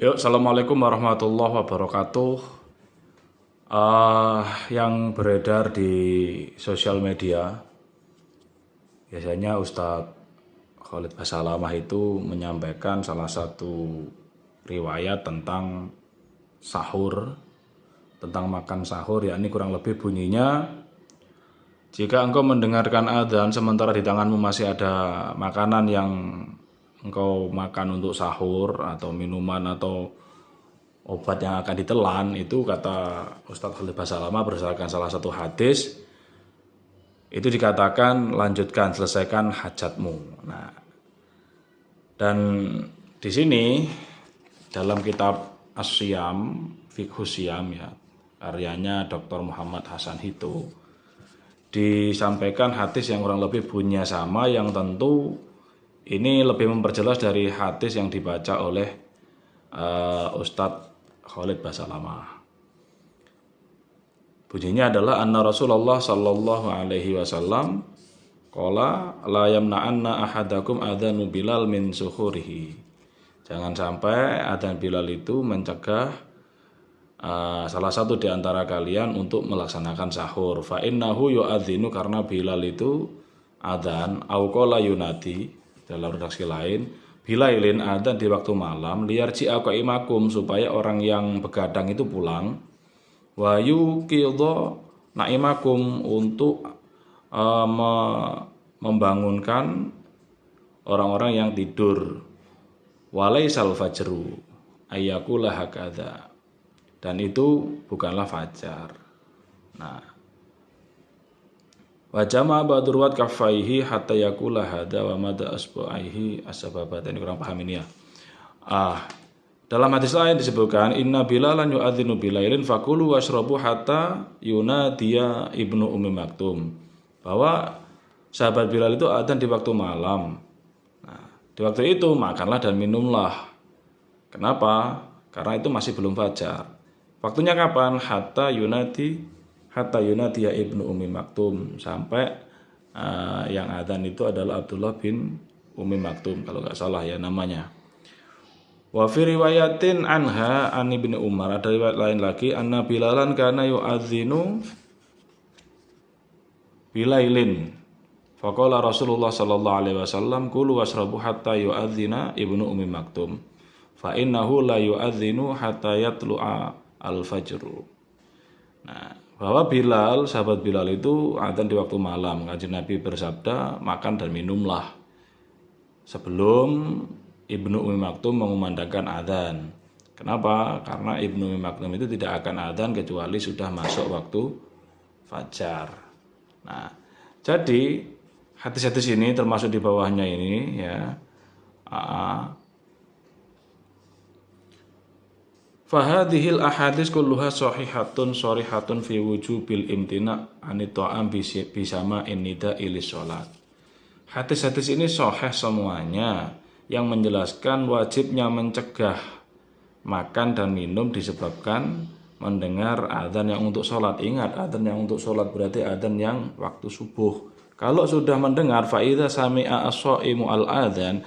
Yuk, assalamualaikum warahmatullahi wabarakatuh. Yang beredar di sosial media, biasanya Ustadz Khalid Basalamah itu menyampaikan salah satu riwayat tentang sahur, tentang makan sahur, yakni kurang lebih bunyinya, jika engkau mendengarkan adzan sementara di tanganmu masih ada makanan yang engkau makan untuk sahur atau minuman atau obat yang akan ditelan, itu kata Ustadz Khalid Basalamah berdasarkan salah satu hadis itu dikatakan lanjutkan, selesaikan hajatmu. Nah, dan di sini dalam kitab As-Siyam, Fiqhus Siyam ya, karyanya Dr. Muhammad Hasan Hito, disampaikan hadis yang kurang lebih bunyinya sama, yang tentu ini lebih memperjelas dari hadis yang dibaca oleh Ustadz Khalid Basalamah. Bunyinya adalah anna Rasulullah sallallahu alaihi wasallam qala la yamna'anna ahadakum adzanu Bilal min suhurihi. Jangan sampai adzan Bilal itu mencegah salah satu di antara kalian untuk melaksanakan sahur. Fa innahu yu'adzinu, karena Bilal itu adzan au qala yunadi dalam redaksi lain, bilailin adzan di waktu malam, liyarji'a qaimakum, supaya orang yang begadang itu pulang, wa yuqidha naimakum, untuk membangunkan orang-orang yang tidur, walaisal fajru ayyakula hakadha, dan itu bukanlah fajar. Nah, wa jama'a badurwat kafaihi hatta yakula hada wa mada asbu'aihi asbabat. Ini kurang paham ini ya. Dalam hadis lain disebutkan inna bilalan yu'adzinu bilailin fakulu washrabu hatta yunadiya ibnu Ummi Maktum, bahwa sahabat Bilal itu adzan di waktu malam. Nah, di waktu itu makanlah dan minumlah. Kenapa? Karena itu masih belum fajar. Waktunya kapan? Hatta yunadiya ibnu Ummi Maktum, sampai yang adzan itu adalah Abdullah bin Ummi Maktum kalau nggak salah ya namanya. Wa fi riwayatin anha an ibnu Umar, ada riwayat lain lagi, anna Bilalan kana yu'adzinu bilailin faqala Rasulullah sallallahu alaihi wasallam kulu washrabu hatta yu'adzina ibnu Ummi Maktum fa innahu la yu'adzinu hatta yatlu'a al-fajru. Nah, bahwa Bilal, sahabat Bilal itu adzan di waktu malam. Kanjeng Nabi bersabda, makan dan minumlah sebelum Ibnu Ummi Maktum mengumandangkan adzan. Kenapa? Karena Ibnu Ummi Maktum itu tidak akan adzan kecuali sudah masuk waktu fajar. Nah, jadi hadis-hadis ini termasuk di bawahnya ini ya. Fahadhil ahadits kulluha sahihatun sharihatun fi wujubil imtina' anit ta'am bisama innida ilis sholat. Hadis-hadis ini sahih semuanya, yang menjelaskan wajibnya mencegah makan dan minum disebabkan mendengar adzan yang untuk sholat. Ingat, adzan yang untuk sholat berarti adzan yang waktu subuh. Kalau sudah mendengar, fa idza sami'a as-shaimu al-adzan,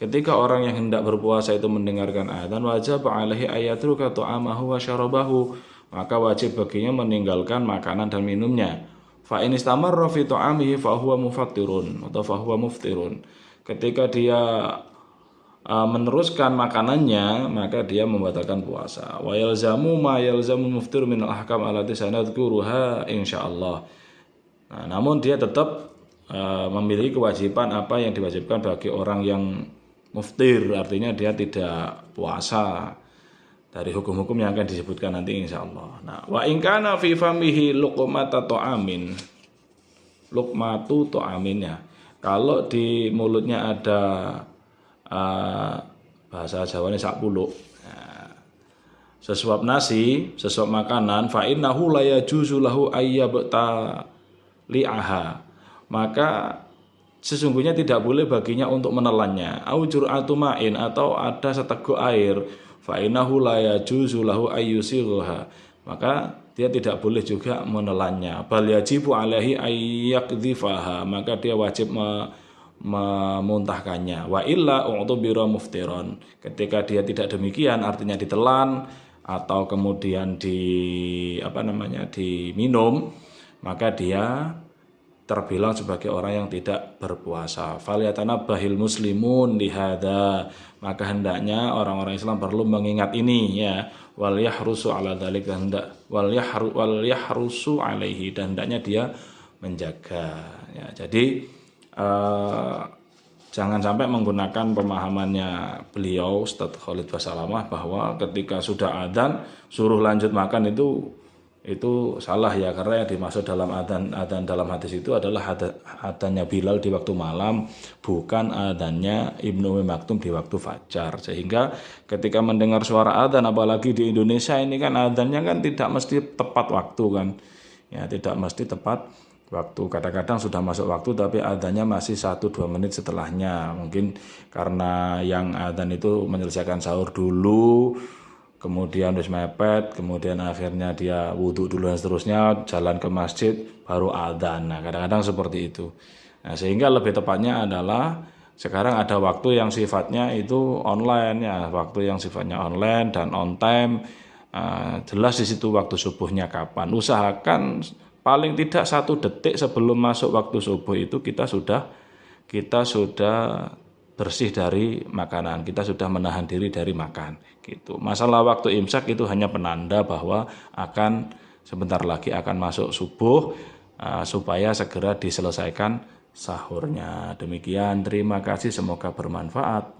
ketika orang yang hendak berpuasa itu mendengarkan adzan, wajib alaihi ayatruka ta'amahu wa syarabahu, maka wajib baginya meninggalkan makanan dan minumnya. Fa in istamarra fi ta'amihi fa huwa mufattirun atau fa huwa muftirun. Ketika dia meneruskan makanannya, maka dia membatalkan puasa. Wa yalzamu ma yalzamu muftir min al-ahkam allati sanadkuruha insyaallah. Nah, namun dia tetap memiliki kewajiban apa yang diwajibkan bagi orang yang muftir, artinya dia tidak puasa, dari hukum-hukum yang akan disebutkan nanti insyaallah. Nah, wa in kana fi famihi luqmatu ta'amin, luqmatu ta'amin ya. Kalau di mulutnya ada bahasa Jawanya sakpuluk, sesuap nasi, sesuap makanan, fa innahu la yajuzu lahu ayyabta li'aha, maka sesungguhnya tidak boleh baginya untuk menelannya. Au jur'atu ma'in, atau ada seteguk air, fa innahu la yajuzu lahu ayyusigha, maka dia tidak boleh juga menelannya. Bal yajibu alaihi ayyakdzifaha, maka dia wajib memuntahkannya. Wa illa u'tubira muftiron. Ketika dia tidak demikian, artinya ditelan atau kemudian diminum, maka dia terbilang sebagai orang yang tidak berpuasa. Falyatanabahil muslimun lihada, maka hendaknya orang-orang Islam perlu mengingat ini ya. Wal yahrusu ala dzalik, wal yahrusu alaihi, dan hendaknya dia menjaga ya. Jadi jangan sampai menggunakan pemahamannya beliau Ustadz Khalid Basalamah bahwa ketika sudah adzan suruh lanjut makan itu salah ya, karena yang dimaksud dalam adzan dalam hadis itu adalah adzannya Bilal di waktu malam, bukan adzannya Ibnu Ummi Maktum di waktu fajar. Sehingga ketika mendengar suara adzan, apalagi di Indonesia ini kan adzannya kan tidak mesti tepat waktu kan ya, tidak mesti tepat waktu, kadang-kadang sudah masuk waktu tapi adzannya masih 1-2 menit setelahnya, mungkin karena yang adzan itu menyelesaikan sahur dulu, kemudian terus mepet, kemudian akhirnya dia wudhu dulu dan seterusnya, jalan ke masjid, baru adzan. Nah, kadang-kadang seperti itu. Nah, sehingga lebih tepatnya adalah sekarang ada waktu yang sifatnya itu online ya, waktu yang sifatnya online dan on time. Jelas di situ waktu subuhnya kapan. Usahakan paling tidak 1 detik sebelum masuk waktu subuh itu kita sudah bersih dari makanan, kita sudah menahan diri dari makan gitu. Masalah waktu imsak itu hanya penanda bahwa akan sebentar lagi akan masuk subuh, supaya segera diselesaikan sahurnya. Demikian, terima kasih, semoga bermanfaat.